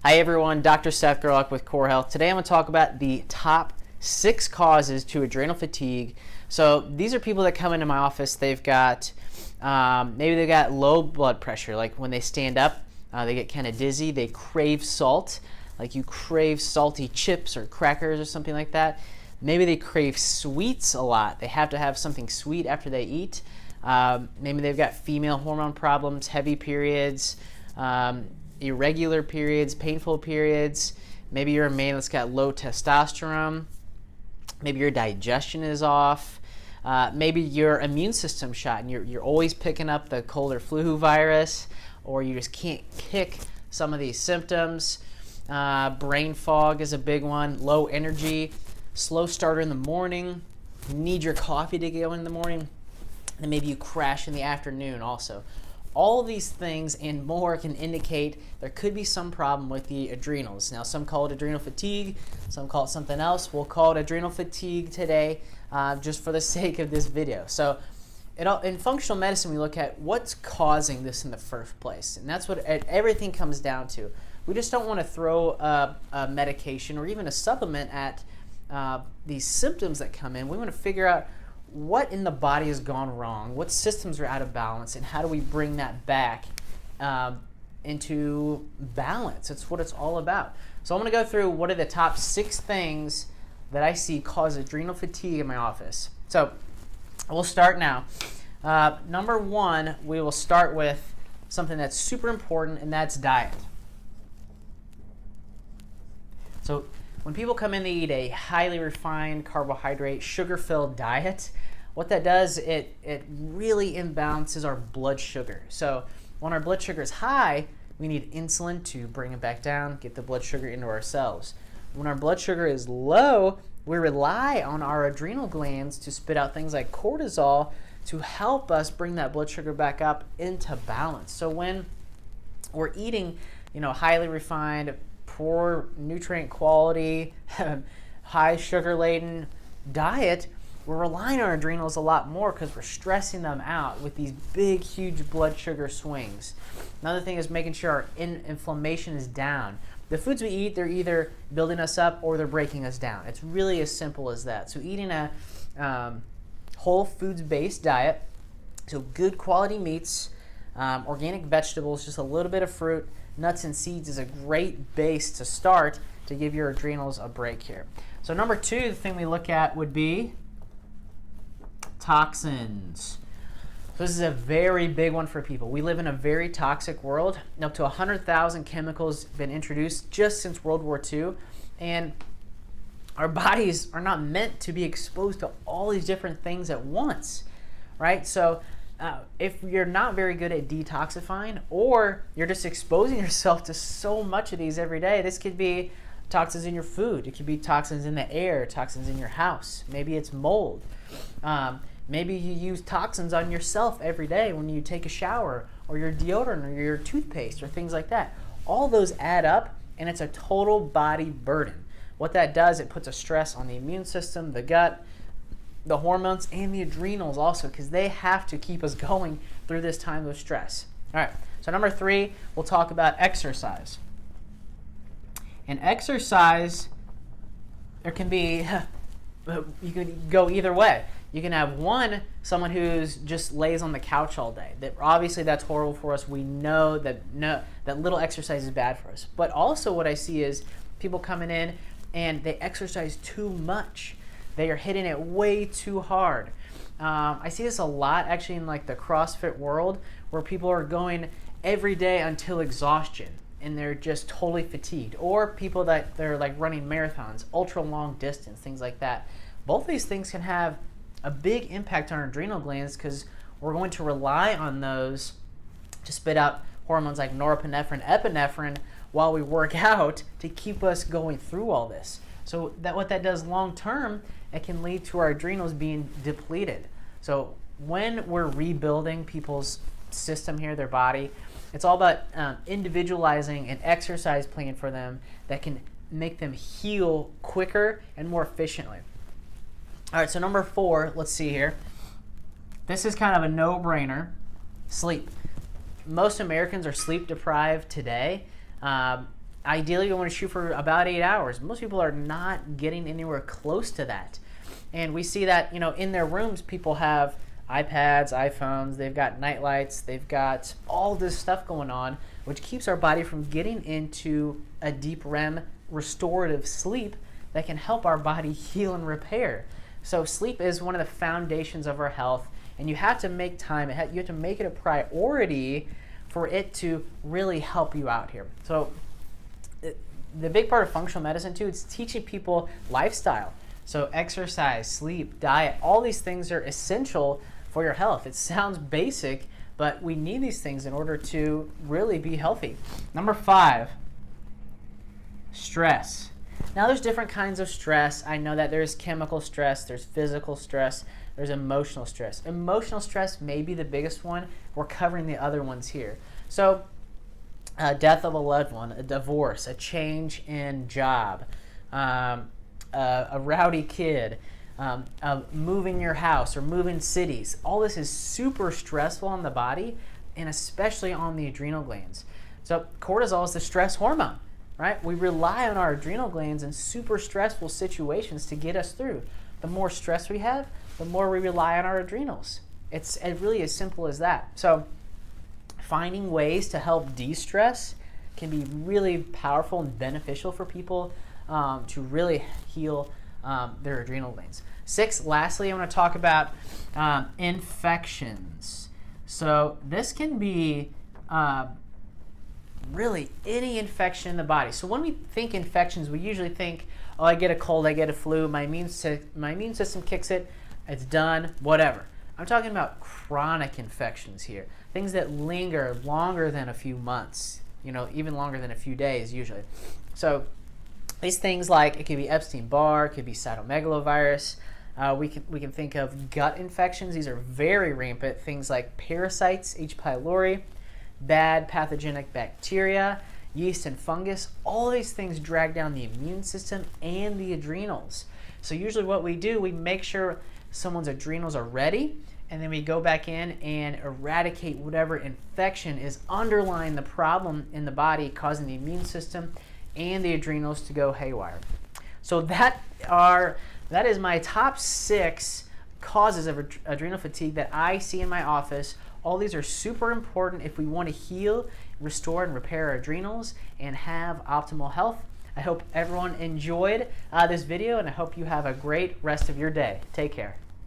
Hi everyone, Dr. Seth Gerlach with Core Health. Today I'm going to talk about the top 6 causes to adrenal fatigue. So these are people that come into my office, they've got, maybe they've got low blood pressure, like when they stand up, they get kind of dizzy, they crave salt, like you crave salty chips or crackers or something like that. Maybe they crave sweets a lot, they have to have something sweet after they eat. Maybe they've got female hormone problems, heavy periods, irregular periods, painful periods. Maybe you're a man that's got low testosterone. Maybe your digestion is off. Maybe your immune system's shot and you're always picking up the cold or flu virus, or you just can't kick some of these symptoms. Brain fog is a big one. Low energy, slow starter in the morning. You need your coffee to go in the morning. And maybe you crash in the afternoon also. All of these things and more can indicate there could be some problem with the adrenals. Now, some call it adrenal fatigue, some call it something else. We'll call it adrenal fatigue today, just for the sake of this video. So, in functional medicine, we look at what's causing this in the first place, and that's what everything comes down to. We just don't want to throw a medication or even a supplement at these symptoms that come in. We want to figure out what in the body has gone wrong, what systems are out of balance, and how do we bring that back into balance. It's what it's all about. So I'm going to go through what are the top 6 things that I see cause adrenal fatigue in my office. So we'll start now. Number 1, we will start with something that's super important, and that's diet. So when people come in, they eat a highly refined carbohydrate, sugar-filled diet. What that does, it really imbalances our blood sugar. So when our blood sugar is high, we need insulin to bring it back down, get the blood sugar into our cells. When our blood sugar is low, we rely on our adrenal glands to spit out things like cortisol to help us bring that blood sugar back up into balance. So when we're eating, highly refined, poor nutrient quality, high sugar-laden diet, we're relying on our adrenals a lot more because we're stressing them out with these big, huge blood sugar swings. Another thing is making sure our inflammation is down. The foods we eat, they're either building us up or they're breaking us down. It's really as simple as that. So eating a whole foods-based diet, so good quality meats, organic vegetables, just a little bit of fruit, nuts and seeds is a great base to start to give your adrenals a break here. So number 2, the thing we look at would be toxins. So this is a very big one for people. We live in a very toxic world. Up to 100,000 chemicals have been introduced just since World War II. And our bodies are not meant to be exposed to all these different things at once, right? So if you're not very good at detoxifying, or you're just exposing yourself to so much of these every day, this could be toxins in your food. It could be toxins in the air, toxins in your house. Maybe it's mold. Maybe you use toxins on yourself every day when you take a shower, or your deodorant, or your toothpaste, or things like that. All those add up, and it's a total body burden. What that does, it puts a stress on the immune system, the gut, the hormones, and the adrenals also, because they have to keep us going through this time of stress. All right, so number 3, we'll talk about exercise. And exercise, there can be, you could go either way. You can have someone who's just lays on the couch all day. Obviously that's horrible for us. We know that little exercise is bad for us. But also what I see is people coming in and they exercise too much. They are hitting it way too hard. I see this a lot actually in like the CrossFit world, where people are going every day until exhaustion and they're just totally fatigued. Or people that they're like running marathons, ultra long distance, things like that. Both these things can have a big impact on our adrenal glands because we're going to rely on those to spit out hormones like norepinephrine, epinephrine while we work out to keep us going through all this. So what that does long term, it can lead to our adrenals being depleted. So when we're rebuilding people's system here, their body, it's all about individualizing an exercise plan for them that can make them heal quicker and more efficiently. All right, so number 4, let's see here. This is kind of a no-brainer. Sleep. Most Americans are sleep deprived today. Ideally, you want to shoot for about 8 hours. Most people are not getting anywhere close to that. And we see that, in their rooms, people have iPads, iPhones, they've got night lights, they've got all this stuff going on, which keeps our body from getting into a deep REM restorative sleep that can help our body heal and repair. So sleep is one of the foundations of our health, and you have to make time, you have to make it a priority for it to really help you out here. So the big part of functional medicine too, it's teaching people lifestyle. So exercise, sleep, diet, all these things are essential for your health. It sounds basic, but we need these things in order to really be healthy. Number 5, stress. Now there's different kinds of stress. I know that there's chemical stress, there's physical stress, there's emotional stress. Emotional stress may be the biggest one. We're covering the other ones here. So death of a loved one, a divorce, a change in job, a rowdy kid, moving your house or moving cities. All this is super stressful on the body, and especially on the adrenal glands. So cortisol is the stress hormone, right? We rely on our adrenal glands in super stressful situations to get us through. The more stress we have, the more we rely on our adrenals. It's really as simple as that. So finding ways to help de-stress can be really powerful and beneficial for people to really heal their adrenal glands. 6, lastly, I want to talk about infections. So this can be really any infection in the body. So when we think infections, we usually think, oh, I get a cold, I get a flu, my immune system kicks it, it's done, whatever. I'm talking about chronic infections here, things that linger longer than a few months, even longer than a few days usually. So these things, like it could be Epstein-Barr, it could be cytomegalovirus. We can think of gut infections. These are very rampant. Things like parasites, H. pylori, bad pathogenic bacteria, yeast and fungus. All these things drag down the immune system and the adrenals. So usually what we do, we make sure someone's adrenals are ready, and then we go back in and eradicate whatever infection is underlying the problem in the body, causing the immune system and the adrenals to go haywire. So that is my top 6 causes of adrenal fatigue that I see in my office. All these are super important if we want to heal, restore, and repair our adrenals and have optimal health. I hope everyone enjoyed this video, and I hope you have a great rest of your day. Take care.